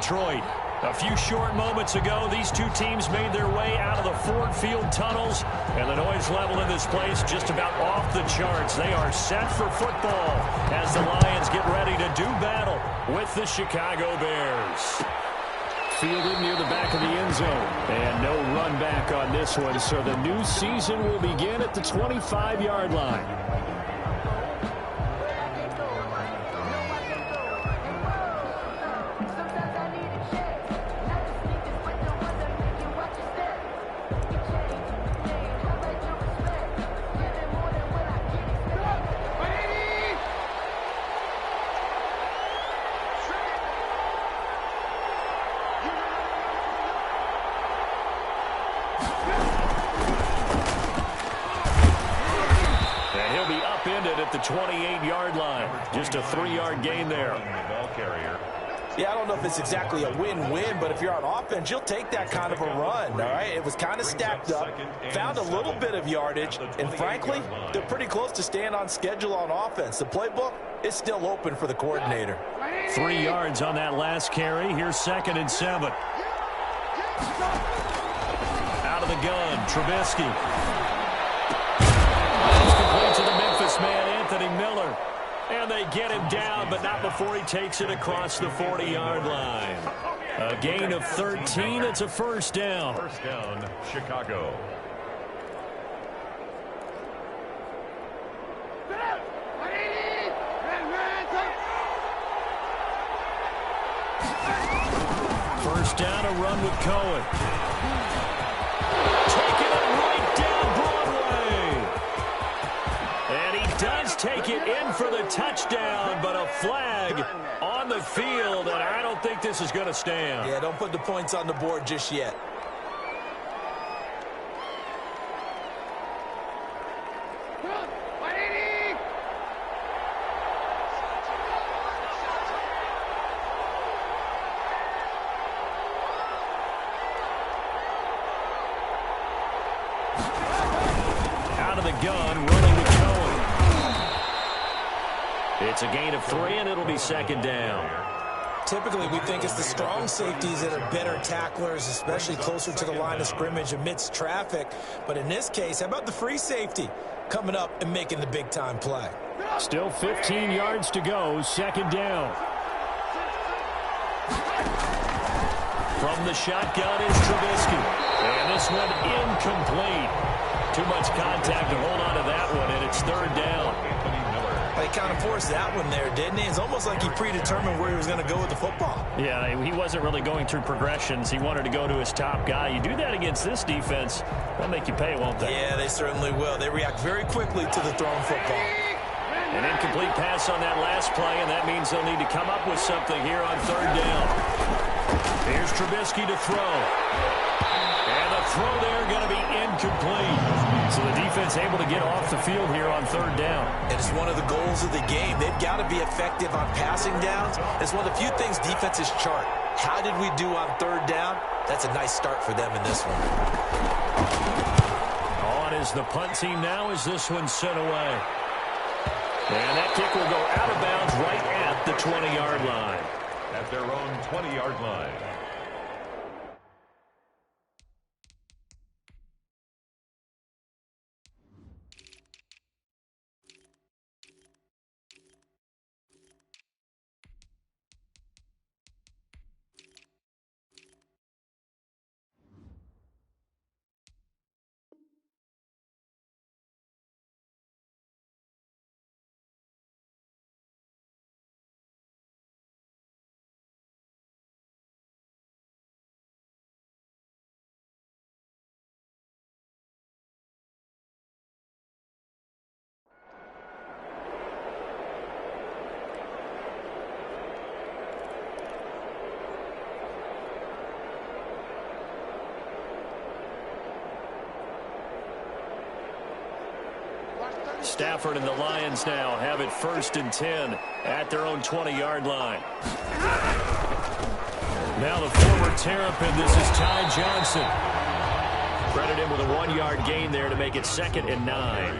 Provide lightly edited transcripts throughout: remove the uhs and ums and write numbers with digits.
Detroit. A few short moments ago, these two teams made their way out of the Ford Field tunnels, and the noise level in this place just about off the charts. They are set for football as the Lions get ready to do battle with the Chicago Bears. Fielded near the back of the end zone, and no run back on this one, so the new season will begin at the 25-yard line. At the 28-yard line. Just a 3-yard gain there. Yeah, I don't know if it's exactly a win-win, but if you're on offense, you'll take that kind of a run, all right? It was kind of stacked up, found a little bit of yardage, and frankly, they're pretty close to staying on schedule on offense. The playbook is still open for the coordinator. 3 yards on that last carry. Here's 2nd and 7. Out of the gun, Trubisky. That's complete to the Memphis man, Anthony Miller. And they get him down, but not before he takes it across the 40-yard line. A gain of 13. It's a first down. First down, Chicago. First down, a run with Cohen. Taking it right down Broadway. And he does take it in for the touchdown, but a flag on the field, and I don't think this is going to stand. Yeah, don't put the points on the board just yet. Out of the gun, running with Cohen. It's a gain of 3, and it'll be second down. Typically, we think it's the strong safeties that are better tacklers, especially closer to the line of scrimmage amidst traffic. But in this case, how about the free safety coming up and making the big-time play? Still 15 yards to go, second down. From the shotgun is Trubisky. And this one incomplete. Too much contact to hold on to that one, and it's third down. He kind of forced that one there, didn't he? It's almost like he predetermined where he was going to go with the football. Yeah, he wasn't really going through progressions. He wanted to go to his top guy. You do that against this defense, they'll make you pay, won't they? Yeah, they certainly will. They react very quickly to the thrown football. An incomplete pass on that last play, and that means they'll need to come up with something here on third down. Here's Trubisky to throw. And the throw there going to be incomplete. So the defense able to get off the field here on third down. And it's one of the goals of the game. They've got to be effective on passing downs. It's one of the few things defenses chart. How did we do on third down? That's a nice start for them in this one. On is the punt team now as this one's sent away. And that kick will go out of bounds right at the 20-yard line. At their own 20-yard line. Stafford and the Lions now have it 1st and 10 at their own 20-yard line. Now the forward Terrapin, this is Ty Johnson. Credit him with a 1-yard gain there to make it 2nd and 9.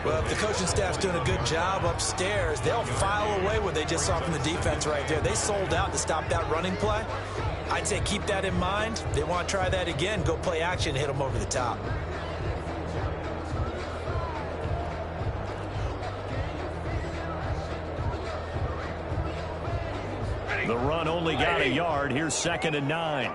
Well, if the coaching staff's doing a good job upstairs, they'll file away what they just saw from the defense right there. They sold out to stop that running play. I'd say keep that in mind. They want to try that again, go play action, hit them over the top. The run only got a yard. Here's 2nd and 9.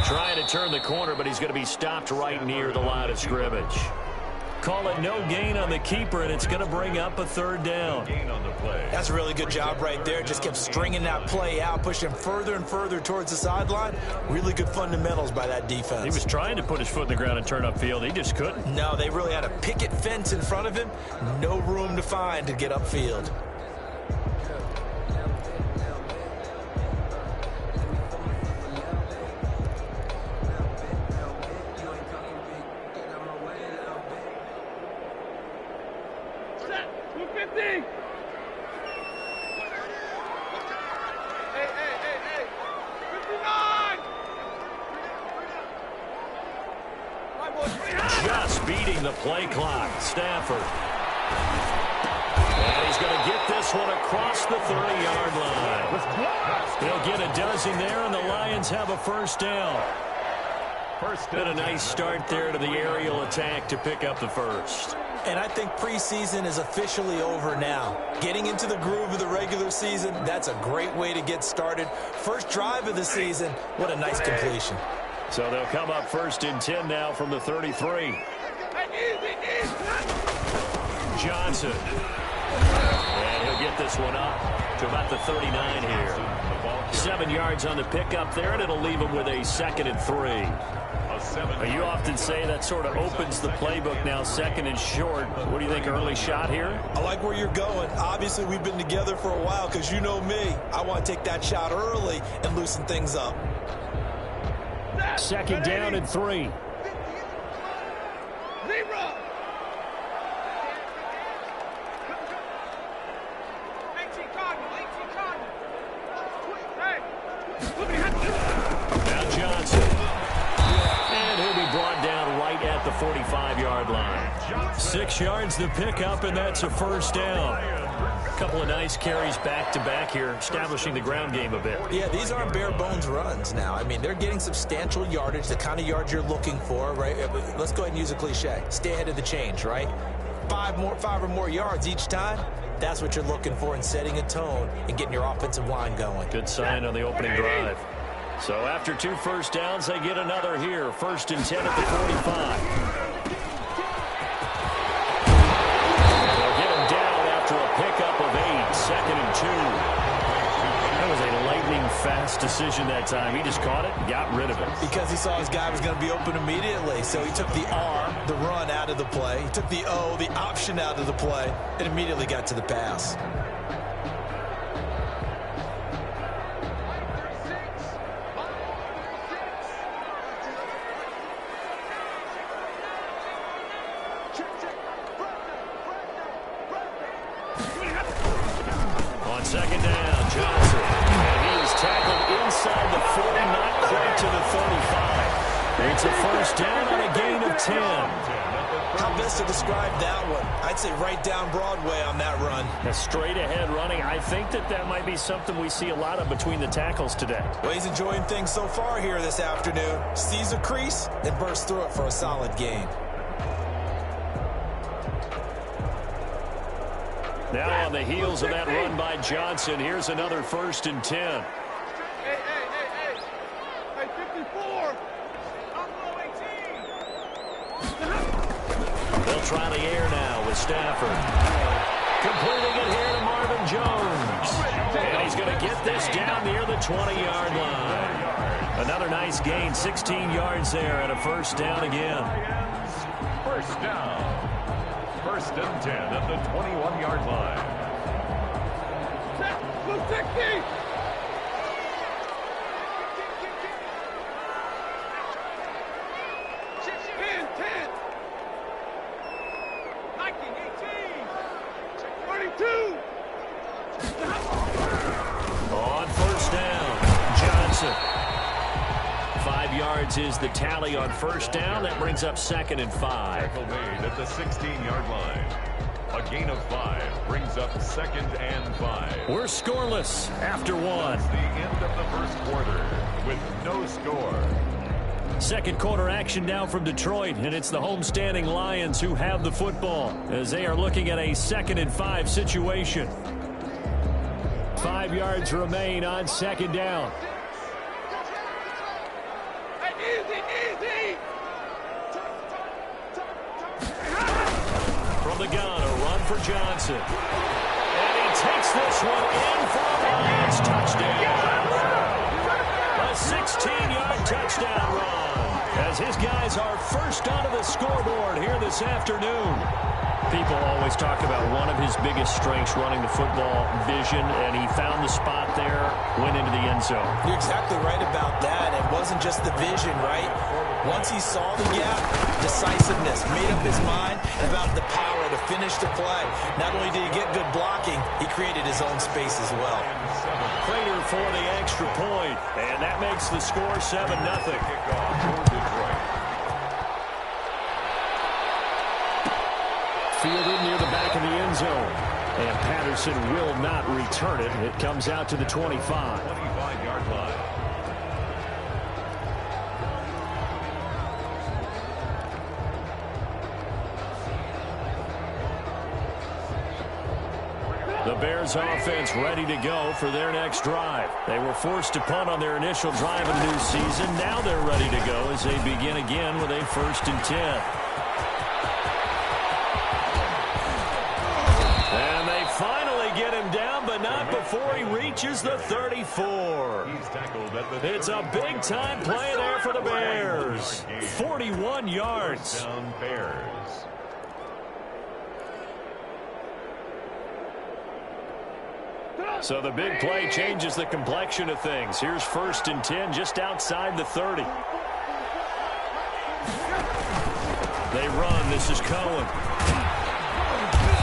Trying to turn the corner, but he's going to be stopped right near the line of scrimmage. Call it no gain on the keeper, and it's going to bring up a 3rd down. That's a really good job right there. Just kept stringing that play out, pushing him further and further towards the sideline. Really good fundamentals by that defense. He was trying to put his foot in the ground and turn upfield. He just couldn't. No, they really had a picket fence in front of him. No room to find to get upfield. Just beating the play clock. Stafford. And he's going to get this one across the 30-yard line. They'll get a dozen there, and the Lions have a 1st down. Been a nice start there to the aerial attack to pick up the 1st. And I think preseason is officially over now. Getting into the groove of the regular season, that's a great way to get started. First drive of the season, what a nice completion. So they'll come up 1st and 10 now from the 33. Johnson. And he'll get this one up to about the 39 here. 7 yards on the pickup there, and it'll leave him with a 2nd and 3. You often say that sort of opens the playbook now, 2nd and short. What do you think, early shot here? I like where you're going. Obviously, we've been together for a while because you know me. I want to take that shot early and loosen things up. 2nd down and 3. Now Johnson. And he'll be brought down right at the 45-yard line. 6 yards the pickup, and that's a 1st down. A couple of nice carries back-to-back here, establishing the ground game a bit. Yeah, these aren't bare-bones runs now. I mean, they're getting substantial yardage, the kind of yards you're looking for, right? Let's go ahead and use a cliche. Stay ahead of the change, right? 5 or more yards each time. That's what you're looking for in setting a tone and getting your offensive line going. Good sign on the opening drive. So after 2 first downs, they get another here. 1st and 10 at the 45. Pickup of 8, 2nd and 2. That was a lightning-fast decision that time. He just caught it and got rid of it. Because he saw his guy was going to be open immediately. So he took the R, the run, out of the play. He took the O, the option, out of the play, and immediately got to the pass. On 2nd down, Johnson. And he is tackled inside the 40, not quite to the 35. It's a 1st down on a gain of 10. How best to describe that one? I'd say right down Broadway on that run. A straight-ahead running. I think that might be something we see a lot of between the tackles today. Well, he's enjoying things so far here this afternoon. Sees a crease and bursts through it for a solid gain. Now on the heels of that run by Johnson, here's another 1st and 10. Hey, 54. They'll try the air now with Stafford. Completing it here to Marvin Jones. And he's going to get this down near the 20-yard line. Another nice gain, 16 yards there, and a 1st down again. 1st down. 1st and 10 at the 21-yard line. Blue 60. yards is the tally on first down. That brings up 2nd and 5. Tackle made at the 16-yard line. A gain of 5 brings up 2nd and 5. We're scoreless after 1. That's the end of the first quarter with no score. Second quarter action now from Detroit, and it's the homestanding Lions who have the football as they are looking at a 2nd and 5 situation. 5 yards remain on 2nd down. From the gun, a run for Johnson. And he takes this one in for a Lions touchdown. A 16-yard touchdown run as his guys are first onto the scoreboard here this afternoon. People always talk about one of his biggest strengths running the football, vision, and he found the spot there, went into the end zone. You're exactly right about that. It wasn't just the vision, right? Once he saw the gap, decisiveness, made up his mind about the power to finish the play. Not only did he get good blocking, he created his own space as well. Prater for the extra point, and that makes the score 7-0. Fielded near the back of the end zone. And Patterson will not return it. It comes out to the 25. 25-yard line. The Bears offense ready to go for their next drive. They were forced to punt on their initial drive of the new season. Now they're ready to go as they begin again with a 1st and 10. And they finally get him down, but not before he reaches the 34. It's a big-time play there for the Bears. 41 yards. Bears. So the big play changes the complexion of things. Here's 1st and 10 just outside the 30. They run. This is Cohen.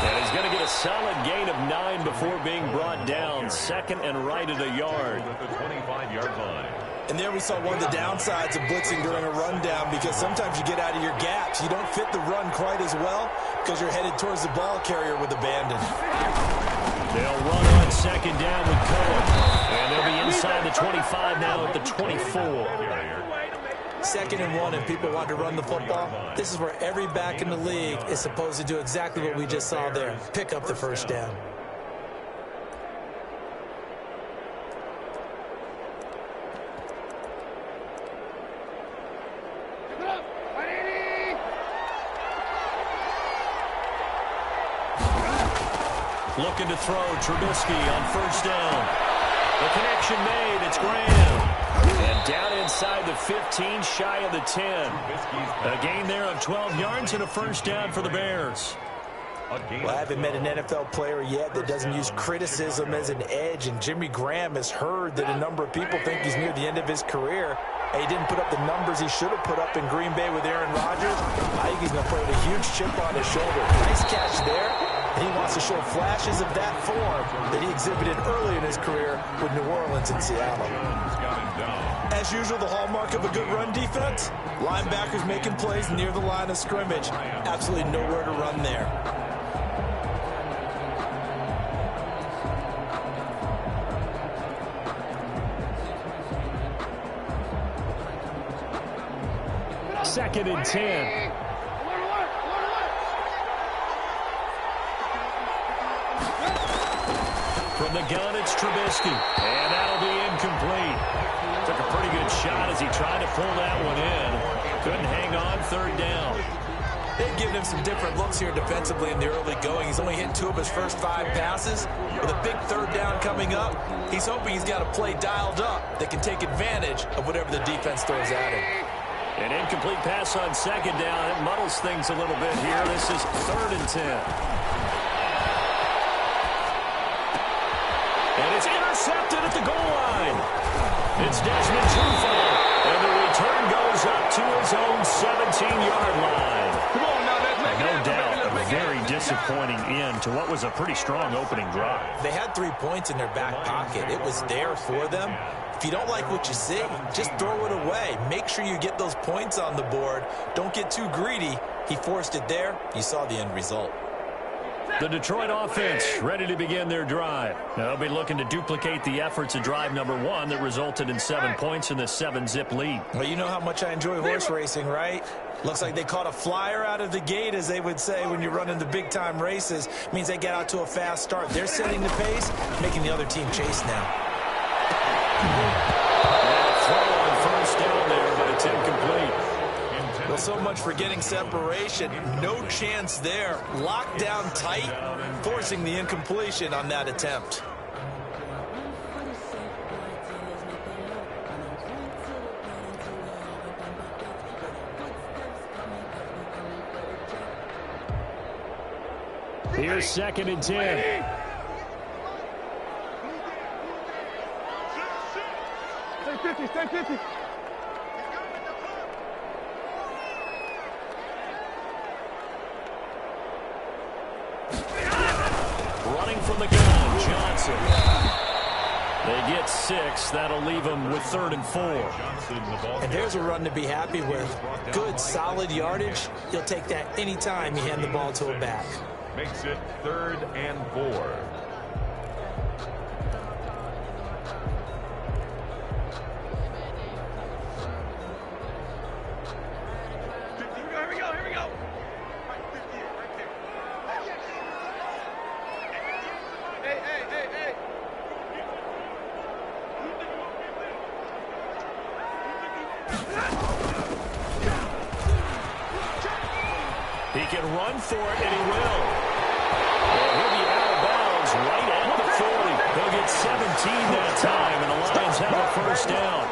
And he's going to get a solid gain of 9 before being brought down. 2nd and right at a yard. At the 25-yard line. And there we saw one of the downsides of blitzing during a rundown, because sometimes you get out of your gaps. You don't fit the run quite as well because you're headed towards the ball carrier with abandon. They'll run on 2nd down with Cohen. And they'll be inside the 25 now at the 24. 2nd and 1, if people want to run the football, this is where every back in the league is supposed to do exactly what we just saw there. Pick up the 1st down. Looking to throw, Trubisky on 1st down. The connection made, it's Graham. And down inside the 15, shy of the 10. A gain there of 12 yards and a 1st down for the Bears. Well, I haven't met an NFL player yet that doesn't use criticism as an edge, and Jimmy Graham has heard that a number of people think he's near the end of his career. And he didn't put up the numbers he should have put up in Green Bay with Aaron Rodgers. I think he's going to play with a huge chip on his shoulder. Nice catch there. And he wants to show flashes of that form that he exhibited early in his career with New Orleans and Seattle. As usual, the hallmark of a good run defense, linebackers making plays near the line of scrimmage. Absolutely nowhere to run there. Second and 10. From the gun, it's Trubisky. And that'll be incomplete. Took a pretty good shot as he tried to pull that one in. Couldn't hang on, 3rd down. They've given him some different looks here defensively in the early going. He's only hit 2 of his first 5 passes. With a big 3rd down coming up, he's hoping he's got a play dialed up that can take advantage of whatever the defense throws at him. An incomplete pass on 2nd down. It muddles things a little bit here. This is 3rd and 10. And it's intercepted at the goal line. It's Desmond Trufant. And the return goes up to his own 17-yard line. Come on now, no doubt a very disciplined disappointing end to what was a pretty strong opening drive. They had 3 points in their back pocket. It was there for them. If you don't like what you see, just throw it away. Make sure you get those points on the board. Don't get too greedy. He forced it there. You saw the end result. The Detroit offense ready to begin their drive. They'll be looking to duplicate the efforts of drive number 1 that resulted in 7 points in the 7-zip lead. Well, you know how much I enjoy horse racing, right? Looks like they caught a flyer out of the gate, as they would say when you're running the big-time races. Means they get out to a fast start. They're setting the pace, making the other team chase now. Throw on first down there, but it's incomplete. Well, so much for getting separation. No chance there. Locked down tight, forcing the incompletion on that attempt. Here's 2nd and 10. Stay 50. Running from the gun, Johnson. They get 6. That'll leave them with 3rd and 4. And there's a run to be happy with. Good, solid yardage. He'll take that anytime you hand the ball to a back. Makes it 3rd and 4. He can run for it, and he will. Well, he'll be out of bounds right at the 40. He'll get 17 that time, and the Lions have a first down.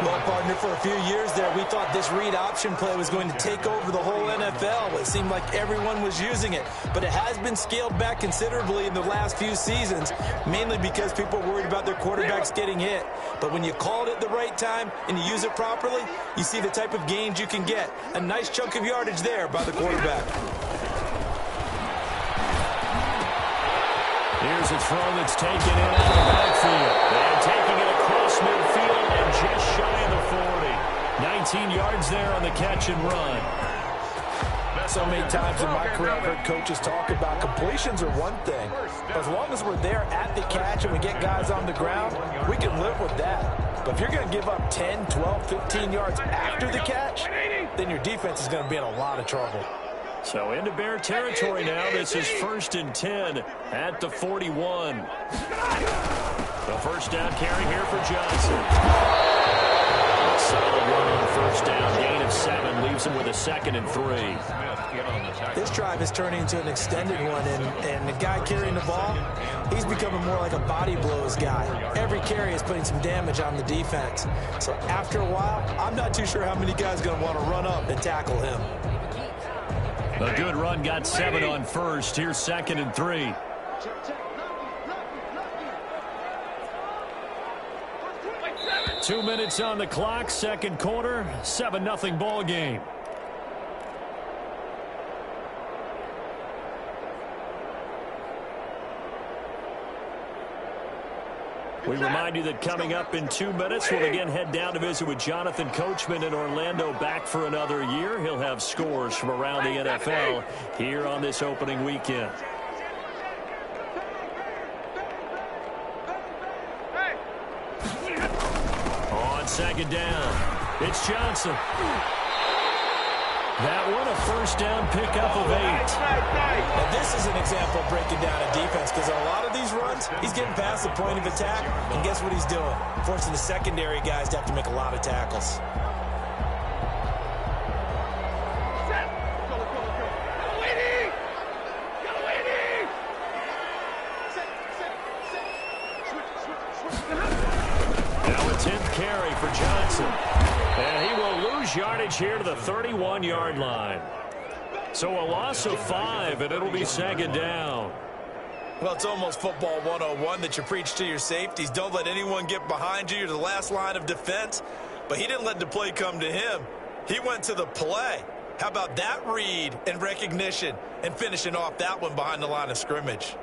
Well, partner, for a few years there, we thought this read option play was going to take over the whole NFL. It seemed like everyone was using it, but it has been scaled back considerably in the last few seasons, mainly because people are worried about their quarterbacks getting hit. But when you call it at the right time and you use it properly, you see the type of gains you can get. A nice chunk of yardage there by the quarterback. Here's a throw that's taken in out of the backfield. And taking it across midfield and just shy of the 40. 19 yards there on the catch and run. So many times in my career, I've heard coaches talk about completions are one thing. But as long as we're there at the catch and we get guys on the ground, we can live with that. But if you're going to give up 10, 12, 15 yards after the catch, then your defense is going to be in a lot of trouble. So into Bear territory now. This is 1st and 10 at the 41. The first down carry here for Johnson. A solid run on first down. Gain of 7 leaves him with a 2nd and 3. This drive is turning into an extended one, and the guy carrying the ball, he's becoming more like a body blows guy. Every carry is putting some damage on the defense. So after a while, I'm not too sure how many guys are going to want to run up and tackle him. A good run, got 7 on first. Here's 2nd and 3. Two minutes on the clock, second quarter, 7-0 ball game. We remind you that coming up in 2 minutes, we'll again head down to visit with Jonathan Coachman in Orlando, back for another year. He'll have scores from around the NFL here on this opening weekend. On second down, it's Johnson. That one, a first down pickup of 8. Now, this is an example of breaking down a defense, because on a lot of these runs, he's getting past the point of attack, and guess what he's doing? Forcing the secondary guys to have to make a lot of tackles. Now a 10th carry for Johnson. And he will lose yardage here to the 31-yard line. So a loss of 5, and it'll be second down. Well, it's almost football 101 that you preach to your safeties. Don't let anyone get behind you. You're the last line of defense. But he didn't let the play come to him. He went to the play. How about that read and recognition and finishing off that one behind the line of scrimmage?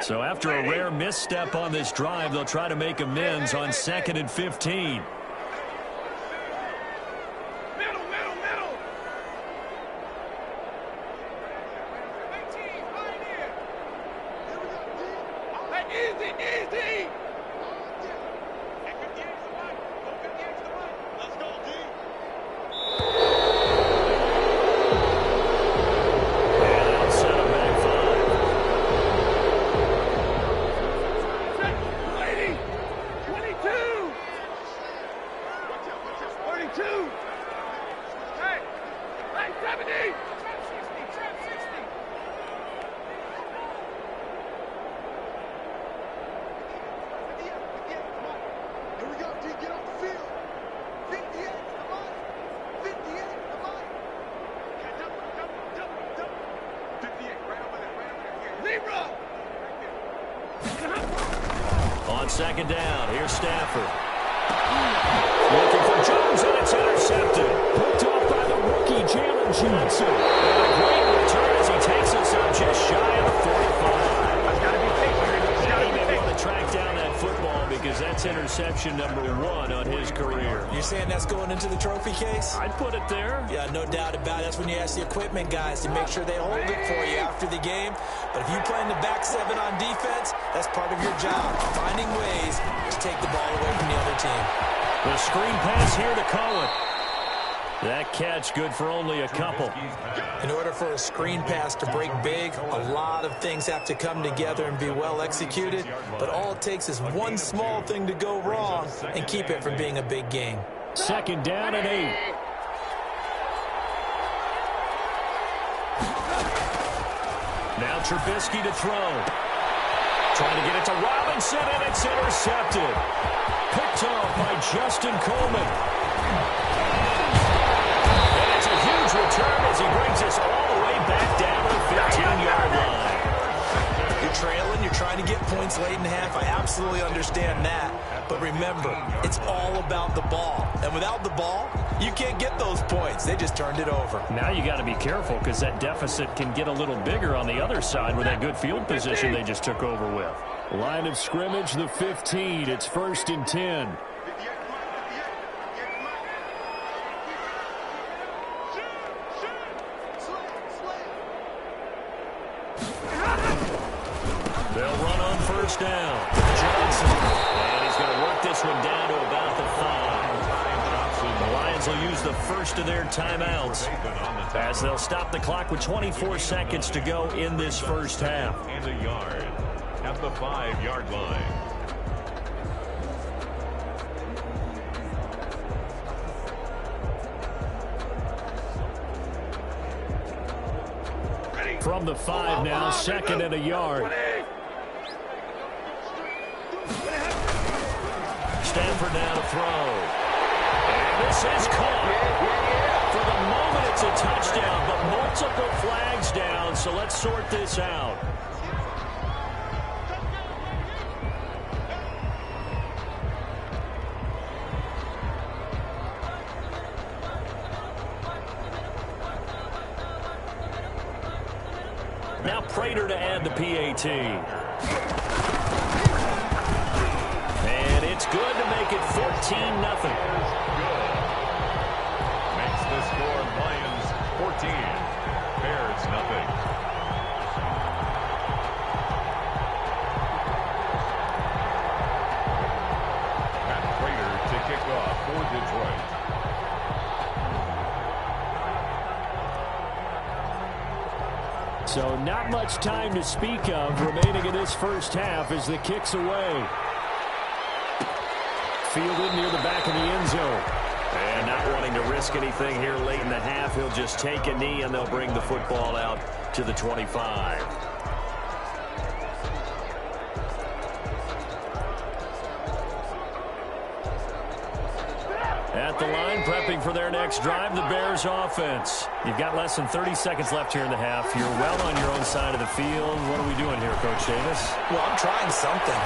So after a rare misstep on this drive, they'll try to make amends on 2nd and 15. On 2nd down, here's Stafford. Looking for Jones, and it's intercepted. Picked off by the rookie, Jalen Johnson. And a great return as he takes us up just shy of the 45. He may want to track down that football because that's interception number 1 on his career. You're saying that's going into the trophy case? I'd put it there. Yeah, no doubt about it. That's when you ask the equipment guys to make sure they hold it for you after the game. But if you play in the back 7 on defense, that's part of your job, finding ways to take the ball away from the other team. The screen pass here to Cohen. That catch good for only a couple. In order for a screen pass to break big, a lot of things have to come together and be well executed. But all it takes is one small thing to go wrong and keep it from being a big game. 2nd down and 8. Now Trubisky to throw. Trying to get it to Robinson, and it's intercepted. Picked off by Justin Coleman. And it's a huge return as he brings us all the way back down to the 15-yard line. You're trailing, you're trying to get points late in the half. I absolutely understand that. But remember, it's all about the ball. And without the ball, you can't get those points. They just turned it over. Now you got to be careful because that deficit can get a little bigger on the other side with that good field position they just took over with. Line of scrimmage, the 15. It's 1st and 10. They'll run on 1st down. Johnson. And he's going to work this one down to about the 5. The Lions will use the first of their timeouts as they'll stop the clock with 24 seconds to go in this first half. And a yard at the 5-yard line. From the 5 now, 2nd and a yard. Stanford now to throw. And this is caught. For the moment, it's a touchdown, but multiple flags down, so let's sort this out. Now Prater to add the PAT. And it's good to make it 14-0. Makes the score Lions 14, Bears nothing. Matt Prater to kick off for Detroit. So not much time to speak of remaining in this first half as the kick's away. Fielded near the back of the end zone. And not wanting to risk anything here late in the half, he'll just take a knee and they'll bring the football out to the 25. At the line, prepping for their next drive, the Bears offense. You've got less than 30 seconds left here in the half. You're well on your own side of the field. What are we doing here, Coach Davis? Well, I'm trying something.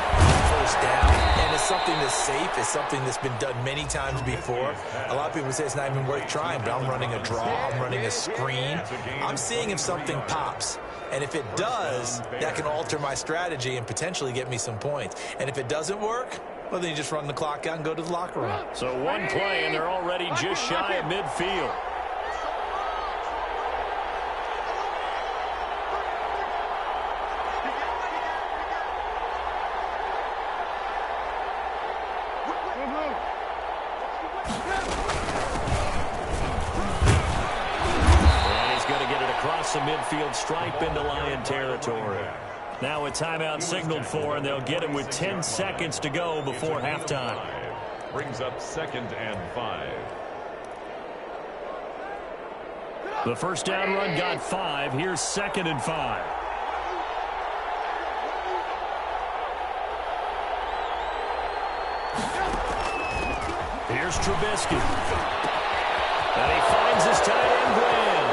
First down. And it's something that's safe. It's something that's been done many times before. A lot of people say it's not even worth trying, but I'm running a draw. I'm running a screen. I'm seeing if something pops. And if it does, that can alter my strategy and potentially get me some points. And if it doesn't work, well, then you just run the clock out and go to the locker room. So one play, and they're already just shy of midfield. And he's going to get it across the midfield stripe into Lion territory. Now a timeout signaled for, and they'll get him with 10 seconds to go before halftime. Brings up 2nd and 5. The first down run got 5. Here's 2nd and 5. Here's Trubisky. And he finds his tight end, Graham.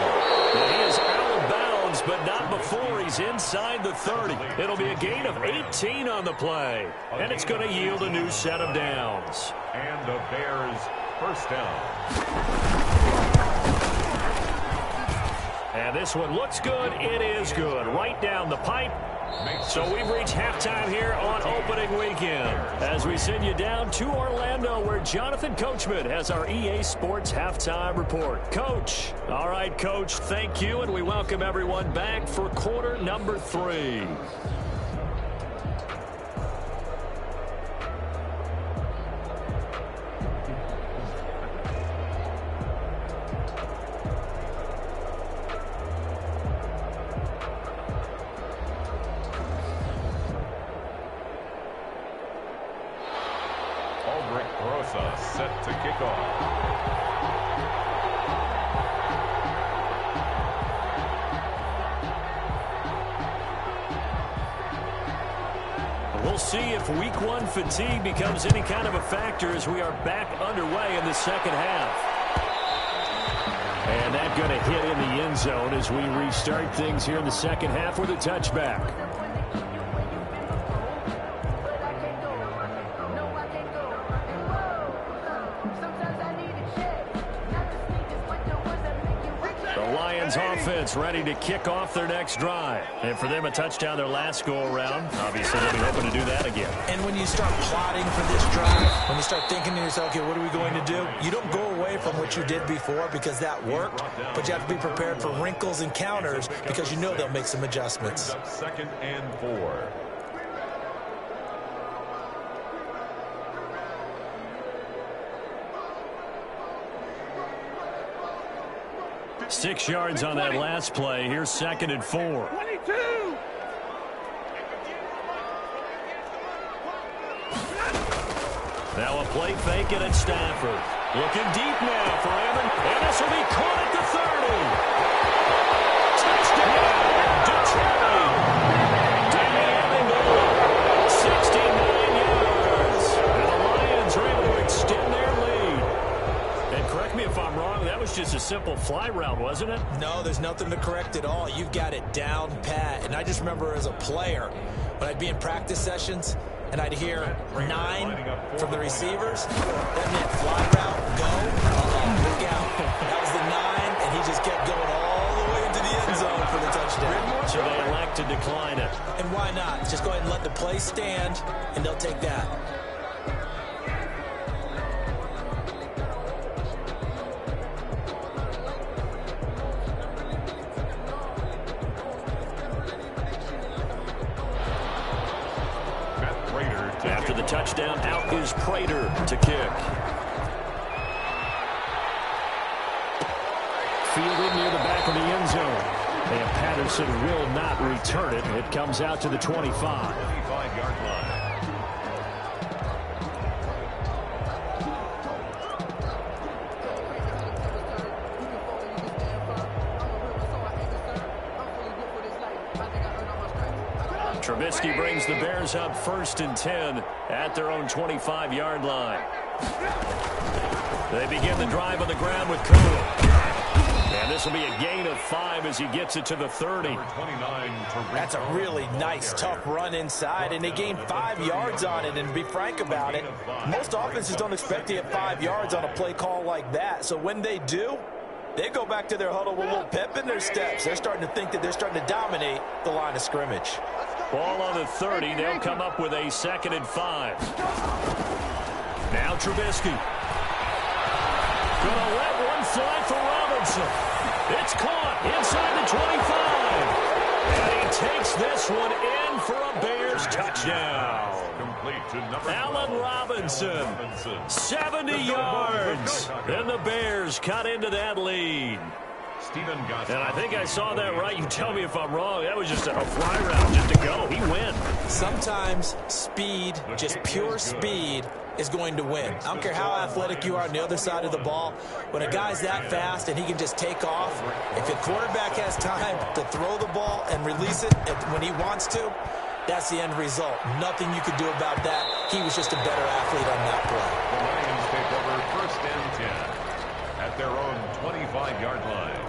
And he is out of bounds, but not before he's inside the 30. It'll be a gain of 18 on the play. And it's going to yield a new set of downs. And the Bears first down. And this one looks good. It is good. Right down the pipe. So we've reached halftime here on opening weekend as we send you down to Orlando, where Jonathan Coachman has our EA Sports halftime report. Coach. All right, Coach, thank you, and we welcome everyone back for quarter number 3. Set to kick off. We'll see if week 1 fatigue becomes any kind of a factor as we are back underway in the second half. And that's going to hit in the end zone as we restart things here in the second half with a touchback. Offense ready to kick off their next drive. And for them, a touchdown their last go-around. Obviously, they'll be hoping to do that again. And when you start plotting for this drive, when you start thinking to yourself, okay, what are we going to do? You don't go away from what you did before because that worked, but you have to be prepared for wrinkles and counters because you know they'll make some adjustments. 2nd and 4. 6 yards on that last play. Here's 2nd and 4. 22. Now a play fake it at Stafford. Looking deep now for Evan. And this will be caught at the 30. Touchdown. Danny Amendola. 69 yards. And the Lions are able to extend their lead. And correct me if I'm wrong, that was just a simple fly route, wasn't it? No, there's nothing to correct at all. You've got it down pat. And I just remember as a player, when I'd be in practice sessions, and I'd hear 9 from the receivers. That meant fly route, go, look out. That was the 9, and he just kept going all the way into the end zone for the touchdown. So they elect to decline it. And why not? Just go ahead and let the play stand, and they'll take that. After the touchdown, out is Prater to kick. Fielded near the back of the end zone. And Patterson will not return it. It comes out to the 25. 25-yard line. Trubisky brings the Bears up 1st and 10 at their own 25-yard line. They begin the drive on the ground with Cohen. And this will be a gain of 5 as he gets it to the 30. That's a really nice, tough run inside, and they gained 5 yards on it. And to be frank about it, most offenses don't expect to get 5 yards on a play call like that. So when they do, they go back to their huddle with a little pep in their steps. They're starting to think that they're starting to dominate the line of scrimmage. Ball on the 30. They'll come up with a 2nd and 5. Now Trubisky. Gonna let one fly for Robinson. It's caught inside the 25. And he takes this one in for a Bears touchdown. Allen Robinson, 70 yards. And the Bears cut into that lead. And I think I saw that right. You tell me if I'm wrong. That was just a fly route just to go. He went. Sometimes speed, just pure speed, is going to win. I don't care how athletic you are on the other side of the ball. When a guy's that fast and he can just take off, if your quarterback has time to throw the ball and release it when he wants to, that's the end result. Nothing you could do about that. He was just a better athlete on that play. The Lions take over 1st and 10 at their own 25-yard line.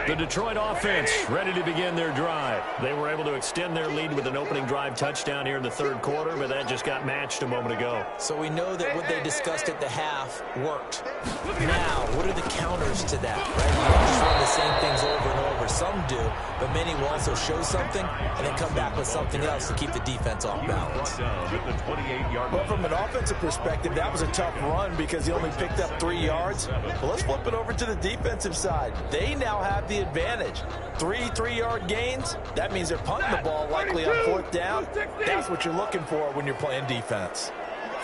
The Detroit offense ready to begin their drive. They were able to extend their lead with an opening drive touchdown here in the 3rd quarter, but that just got matched a moment ago. So we know that what they discussed at the half worked. Now, what are the counters to that, right? You don't just run the same things over and over. Some do, but many will also show something and then come back with something else to keep the defense off balance. Well, from an offensive perspective, that was a tough run because he only picked up 3 yards. But let's flip it over to the defensive side. They now have the advantage. 3 3-yard gains, that means they're punting the ball likely on 4th down. That's what you're looking for when you're playing defense.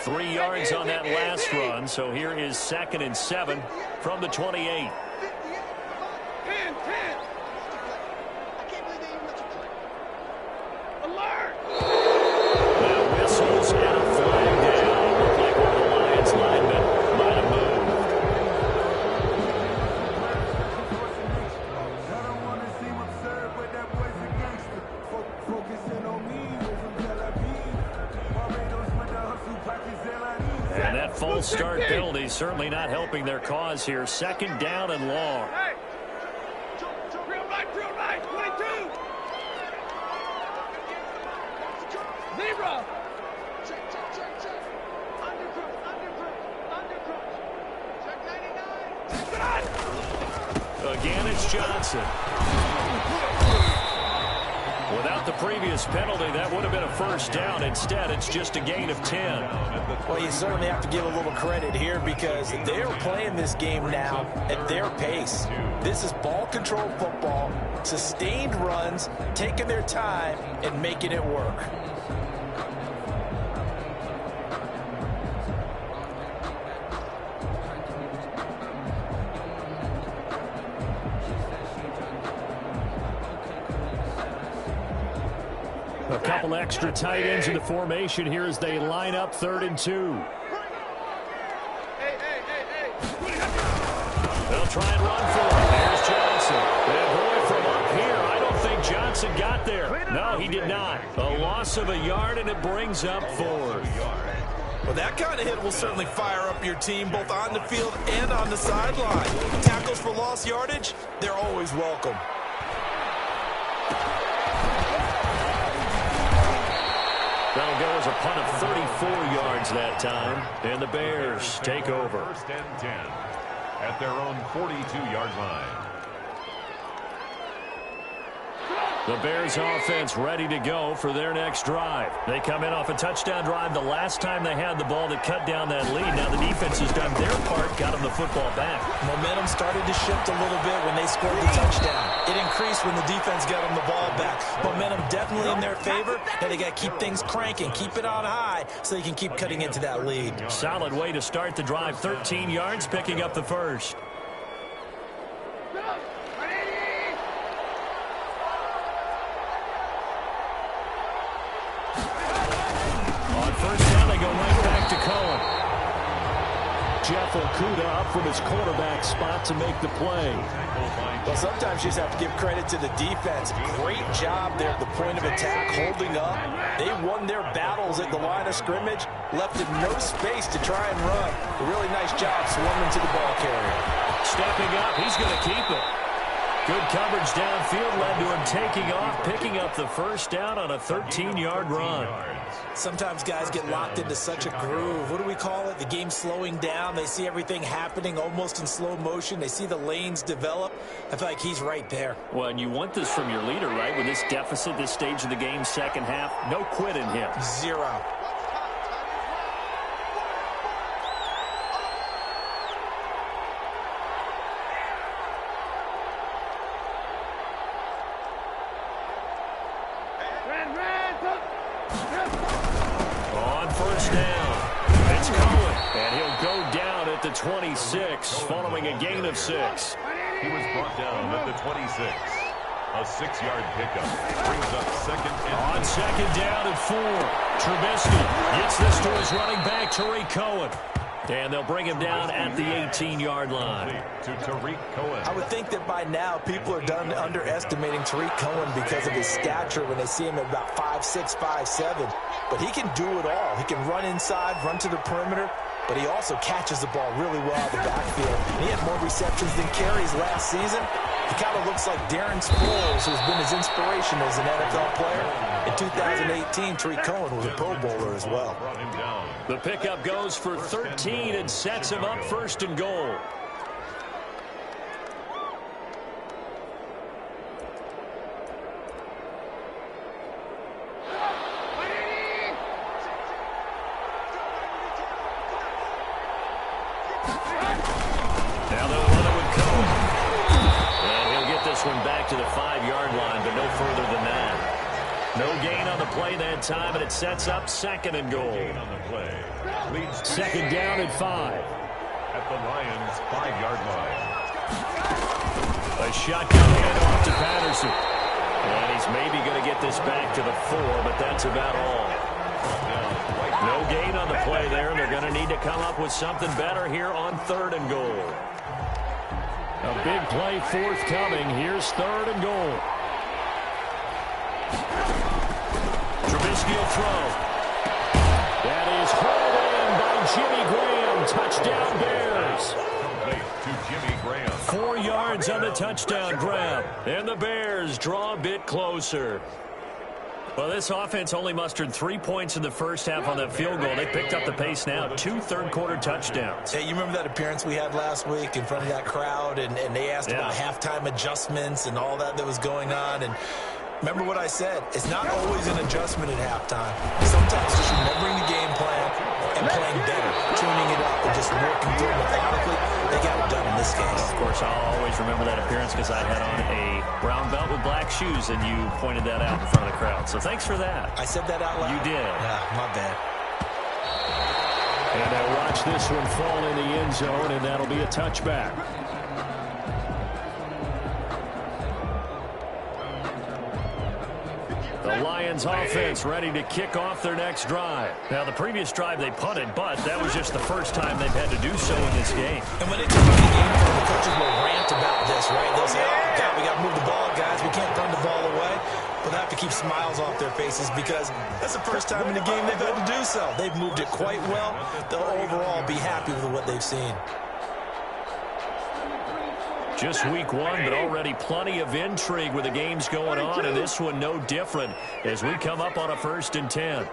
3 yards on that last run, so here is 2nd and 7 from the 28. 10. Alert! Now whistles and a flag down. Looked like one of the Lions linemen might have moved. And that false start penalty certainly not helping their cause here. 2nd down and long. Hey! Real right, 22! Zebra! Check. Undercook. Check 99. Again, it's Johnson. Without the previous penalty, that would have been a 1st down. Instead, it's just a gain of 10. Well, you certainly have to give a little credit here because they're playing this game now at their pace. This is ball control football, sustained runs, taking their time, and making it work. A couple extra tight ends in the formation here as they line up 3rd and 2. Hey. They'll try and run for it. There's Johnson. And boy, from up here, I don't think Johnson got there. No, he did not. A loss of a yard, and it brings up 4th. Well, that kind of hit will certainly fire up your team both on the field and on the sideline. Tackles for lost yardage, they're always welcome. That'll go as a punt of 34 yards that time. And the Bears take over. 1st and 10 at their own 42-yard line. The Bears offense ready to go for their next drive. They come in off a touchdown drive the last time they had the ball to cut down that lead. Now the defense has done their part, got them the football back. Momentum started to shift a little bit when they scored the touchdown. It increased when the defense got them the ball back. Momentum definitely in their favor. Now they got to keep things cranking, keep it on high so they can keep cutting into that lead. Solid way to start the drive. 13 yards, picking up the 1st. On 1st down, they go right back to Cohen. Jeff Okudah up from his quarterback spot to make the play. Well, sometimes you just have to give credit to the defense. Great job there at the point of attack, holding up. They won their battles at the line of scrimmage, left him no space to try and run. A really nice job swarming to the ball carrier. Stepping up, he's going to keep it. Good coverage downfield led to him taking off, picking up the first down on a 13-yard run. Sometimes guys get locked into such a groove. What do we call it? The game slowing down. They see everything happening almost in slow motion. They see the lanes develop. I feel like he's right there. Well, and you want this from your leader, right? With this deficit, this stage of the game, second half, no quit in him. Zero. On first down, it's Cohen, and he'll go down at the 26, following a gain of 6. He was brought down at the 26. A 6-yard pickup brings up second and on second down and 4. Trubisky gets this to his running back, Tariq Cohen. And they'll bring him down at the 18-yard line. To Tariq Cohen. I would think that by now people are done underestimating Tariq Cohen because of his stature when they see him at about 5'6", 5'7". But he can do it all. He can run inside, run to the perimeter, but he also catches the ball really well out of the backfield. And he had more receptions than carries last season. He kind of looks like Darren Sproles, who's been his inspiration as an NFL player. In 2018, Tariq Cohen was a Pro Bowler as well. The pickup goes for 13 and sets him up first and goal. Now they'll run it with Cohen. And he'll get this one back to the 5-yard line, but no further than that. No gain on the play that time, and it sets up second and goal. Second down and 5. At the Lions' 5-yard line. A shotgun handoff to Patterson. And he's maybe going to get this back to the 4, but that's about all. No gain on the play there, and they're going to need to come up with something better here on third and goal. A big play forthcoming. Here's third and goal. Trubisky will throw. That is hauled in by Jimmy Graham. Touchdown Bears. Complete to Jimmy Graham. 4 yards on the touchdown grab. And the Bears draw a bit closer. Well, this offense only mustered 3 points in the first half on that field goal. They picked up the pace now. 2 third-quarter touchdowns. Hey, you remember that appearance we had last week in front of that crowd, and they asked about halftime adjustments and all that was going on, and remember what I said. It's not always an adjustment at halftime. Sometimes just remembering the game plan and playing better, tuning it up, and just working through it methodically. They got it done in this case. Of course, I'll always remember that appearance because I had on a brown belt with black shoes, and you pointed that out in front of the crowd. So thanks for that. I said that out loud? You did. Yeah, my bad. And they'll watch this one fall in the end zone, and that'll be a touchback. The Lions offense ready to kick off their next drive. Now, the previous drive they punted, but that was just the first time they've had to do so in this game. And when they come out of the game, the coaches will rant about this, right? They'll say, oh, God, we got to move the ball, guys. We can't run the ball away. But they have to keep smiles off their faces because that's the first time in the game they've had to do so. They've moved it quite well. They'll overall be happy with what they've seen. Just week 1, but already plenty of intrigue with the games going on, and this one no different as we come up on a 1st and 10.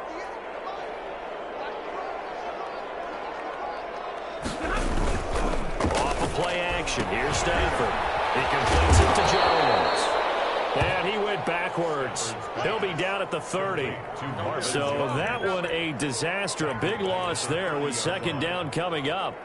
Off of play action. Here's Stafford. He completes it to Jones. And he went backwards. He'll be down at the 30. So that one a disaster. A big loss there with second down coming up.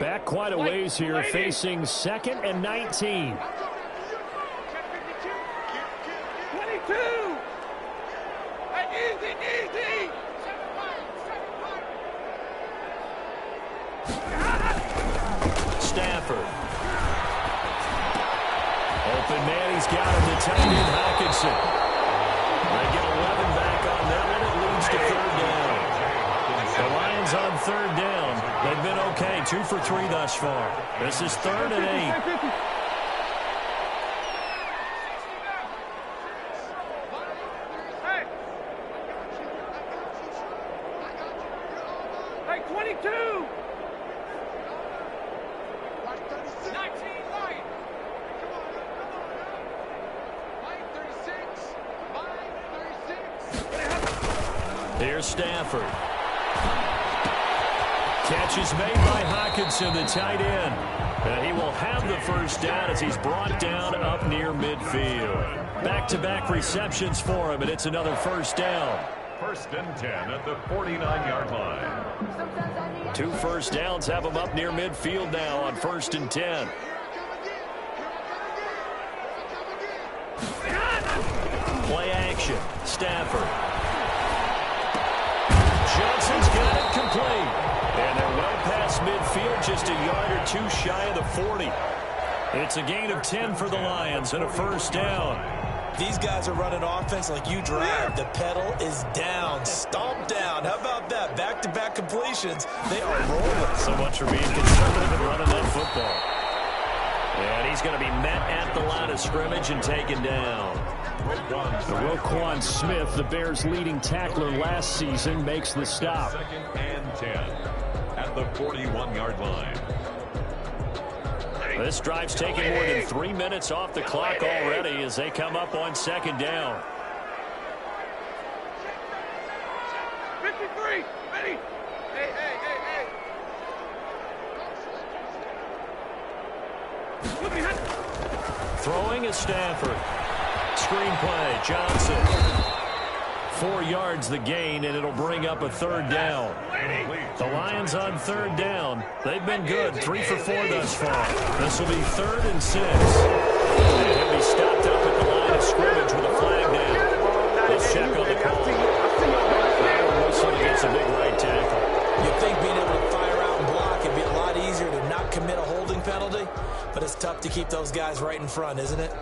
Back quite a ways here, facing 2nd and 19. 22. Easy, easy. Stafford. Open man, he's got him. The tight end, Hockenson. They get 11 back on that one. It leads to 3rd down. The Lions on 3rd down. They've been okay. 2 for 3 thus far. This is 3rd and 8. Hey, 22. 19 line. Line 36. Line 36. Here's Stafford. Catch is made by Hockenson, the tight end. And he will have the 1st down as he's brought down up near midfield. Back-to-back receptions for him, and it's another 1st down. 1st and 10 at the 49-yard line. 2 first downs have him up near midfield now on 1st and 10. Play action. Stafford. Johnson's got it complete. And they're well past midfield, just a yard or 2 shy of the 40. It's a gain of 10 for the Lions and a 1st down. These guys are running offense like you drive. The pedal is down, stomped down. How about that? Back-to-back completions. They are rolling. So much for being conservative and running that football. And he's going to be met at the line of scrimmage and taken down. Roquan Smith, the Bears' leading tackler last season, makes the stop. 2nd and 10 at the 41-yard line. This drive's taking more than 3 minutes off the clock already as they come up on 2nd down. 53. Ready. Hey. Look behind. Throwing is Stafford. Screen play, Johnson. 4 yards the gain, and it'll bring up a 3rd down. The Lions on 3rd down. They've been good, 3 for 4 thus far. This will be 3rd and 6. And he'll be stopped up at the line of scrimmage with a flag down. Let's check on the call. Whistle against a big right tackle. You'd think being able to fire out and block it'd be a lot easier to not commit a holding penalty, but it's tough to keep those guys right in front, isn't it?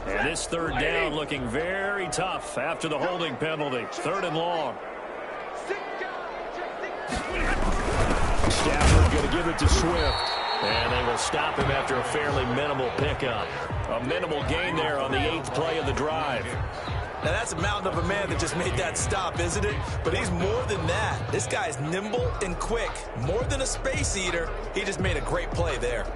And this 3rd down looking very tough after the holding penalty. 3rd and long. Stafford going to give it to Swift. And they will stop him after a fairly minimal pickup. A minimal gain there on the 8th play of the drive. Now that's a mountain of a man that just made that stop, isn't it? But he's more than that. This guy's nimble and quick. More than a space eater. He just made a great play there.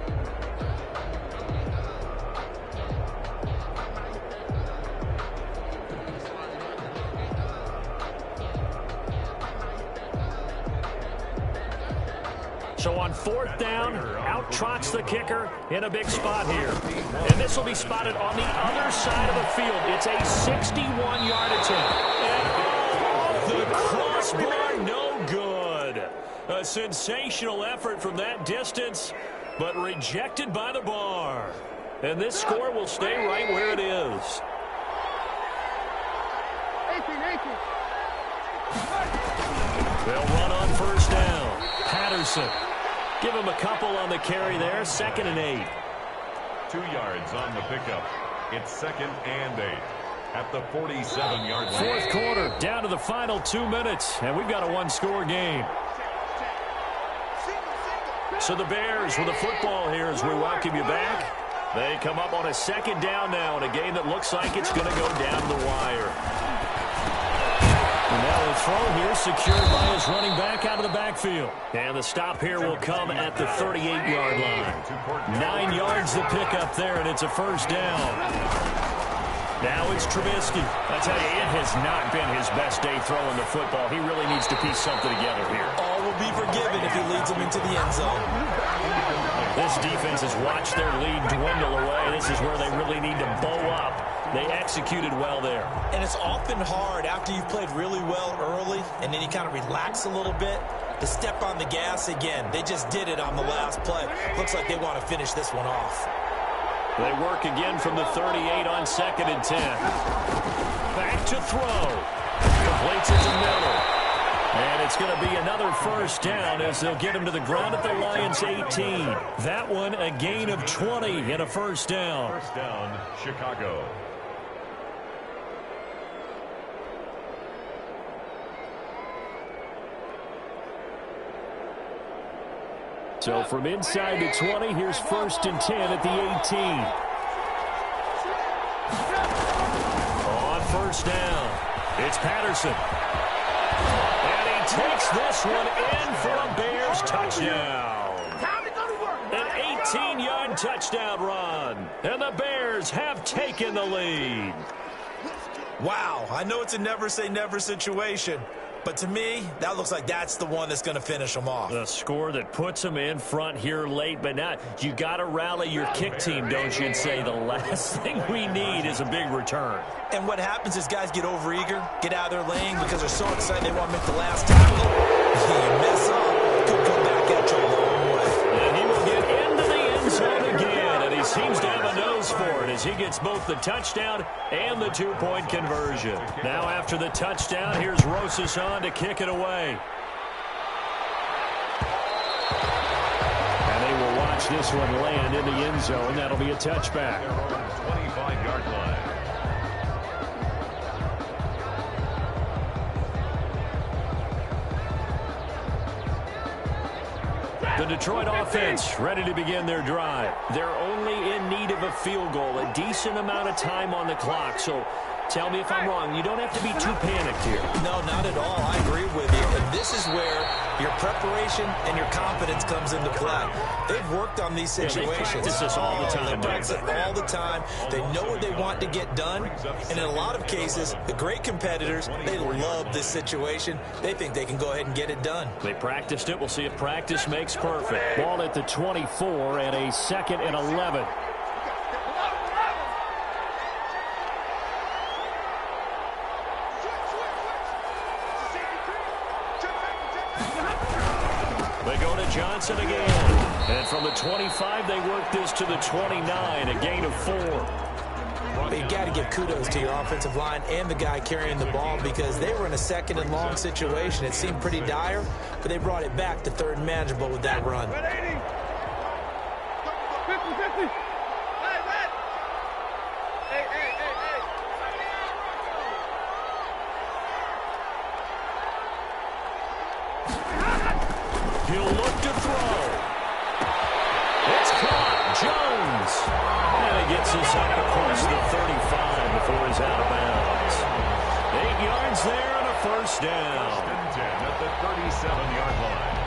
So on 4th down, out trots the kicker in a big spot here. And this will be spotted on the other side of the field. It's a 61-yard attempt. And off the crossbar, no good. A sensational effort from that distance, but rejected by the bar. And this score will stay right where it is. 18. They'll run on 1st down. Patterson. Give him a couple on the carry there. 2nd and 8. 2 yards on the pickup. It's 2nd and 8 at the 47-yard line. 4th quarter, down to the final 2 minutes, and we've got a 1-score game. So the Bears with the football here as we welcome you back. They come up on a 2nd down now in a game that looks like it's going to go down the wire. And now the throw here secured by his running back out of the backfield. And the stop here will come at the 38-yard line. 9 yards the pickup there, and it's a 1st down. Now it's Trubisky. I tell you, it has not been his best day throwing the football. He really needs to piece something together here. All will be forgiven if he leads them into the end zone. This defense has watched their lead dwindle away. This is where they really need to bow up. They executed well there. And it's often hard after you've played really well early and then you kind of relax a little bit to step on the gas again. They just did it on the last play. Looks like they want to finish this one off. They work again from the 38 on 2nd and 10. Back to throw. Completes it to Miller. And it's going to be another first down as they'll get him to the ground at the Lions' 18. That one a gain of 20 and a first down. First down, Chicago. So from inside the 20, here's 1st and 10 at the 18. On first down, it's Patterson. And he takes this one in for a Bears touchdown. An 18-yard touchdown run. And the Bears have taken the lead. Wow, I know it's a never-say-never situation, but to me, that looks like that's the one that's going to finish them off. The score that puts them in front here late, but now you got to rally your kick team, don't you, and say the last thing we need is a big return. And what happens is guys get overeager, get out of their lane because they're so excited they want to make the last tackle. You mess up, could come back at you a long way. And he will get into the end zone again, and he seems to have a nose for it as he gets both the touchdown and the two-point conversion. Now after the touchdown, here's Rosas on to kick it away. And they will watch this one land in the end zone. That'll be a touchback. 25-yard line. The Detroit offense ready to begin their drive. They're only in need of a field goal, a decent amount of time on the clock. So tell me if I'm wrong. You don't have to be too panicked here. No, not at all. I agree with you. And this is where your preparation and your confidence comes into play. They've worked on these situations. They practice this all the time. They practice it all the time. They know what they want to get done. And in a lot of cases, the great competitors, they love this situation. They think they can go ahead and get it done. They practiced it. We'll see if practice makes perfect. Ball at the 24 and a 2nd and 11. They go to Johnson again. And from the 25, they work this to the 29, a gain of 4. But you got to give kudos to your offensive line and the guy carrying the ball because they were in a 2nd and long situation. It seemed pretty dire, but they brought it back to 3rd and manageable with that run. 50-50. Hey. He'll look to throw. It's caught. Jones. And he gets us up across the 35 before he's out of bounds. 8 yards there and a first down. 1st and 10 at the 37-yard line.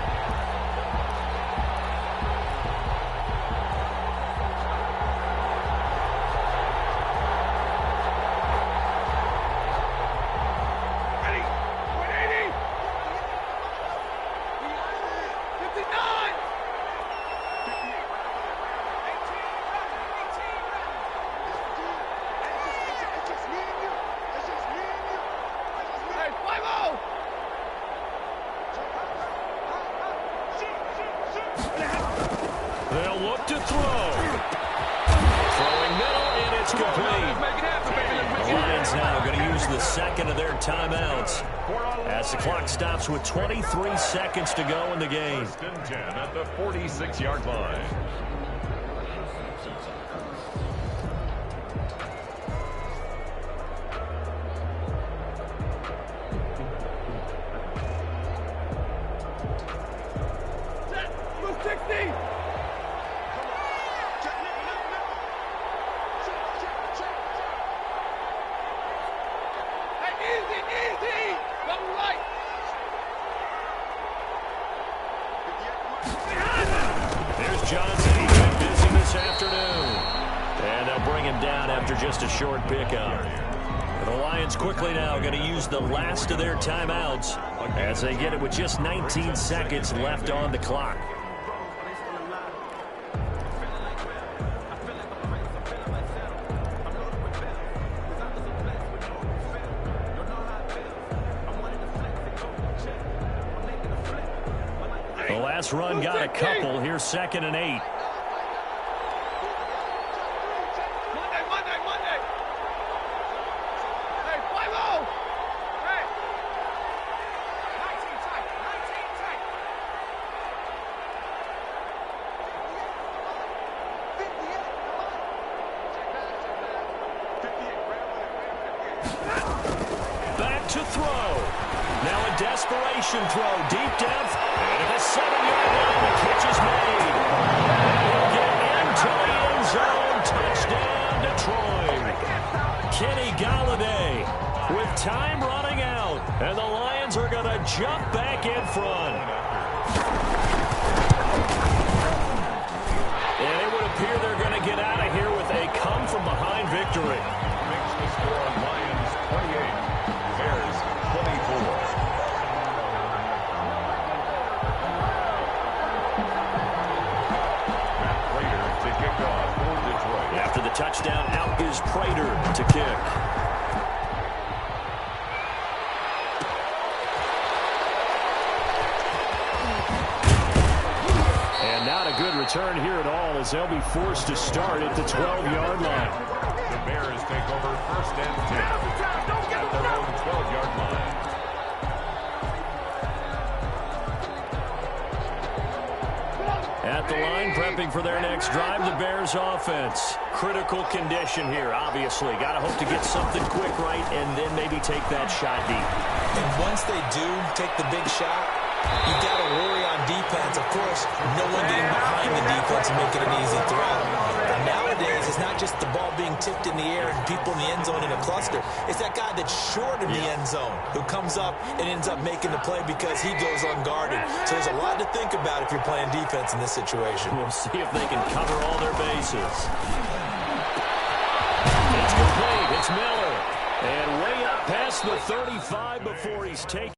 They'll look to throw. Throwing middle, and it's complete. The Lions now going to use the 2nd of their timeouts as the clock stops with 23 seconds to go in the game. 1st and 10 at the 46-yard line. Johnson, he's been busy this afternoon. And they'll bring him second down after just a short pickup. The Lions quickly now going to use the last of their timeouts as they get it with just 19 seconds left on the clock. The last run got a couple. Here's 2nd and 8. Back to throw. Now a desperation throw. Deep depth. And at the 7-yard line, the catch is made. He'll get into the end zone. Touchdown, Detroit. Kenny Galladay with time running out. And the Lions are going to jump back in front. And it would appear they're going to get out of here with a come-from-behind victory. Makes the score Lions 28, Bears 24. Prater to kick off for Detroit. After the touchdown, out is Prater to kick. And not a good return here at all as they'll be forced to start at the 12-yard line. The Bears take over 1st and 10 at their own 12-yard line. At the line, prepping for their next drive, the Bears offense. Critical condition here, obviously. Got to hope to get something quick right and then maybe take that shot deep. And once they do take the big shot, you got to worry on defense. Of course, no one getting behind the defense and make it an easy throw. But nowadays, it's not just the ball being tipped in the air and people in the end zone in a cluster. It's that guy that's short of the end zone who comes up and ends up making the play because he goes unguarded. So there's a lot to think about if you're playing defense in this situation. We'll see if they can cover all their bases. It's complete. It's Miller. And way up past the 35 before he's taken.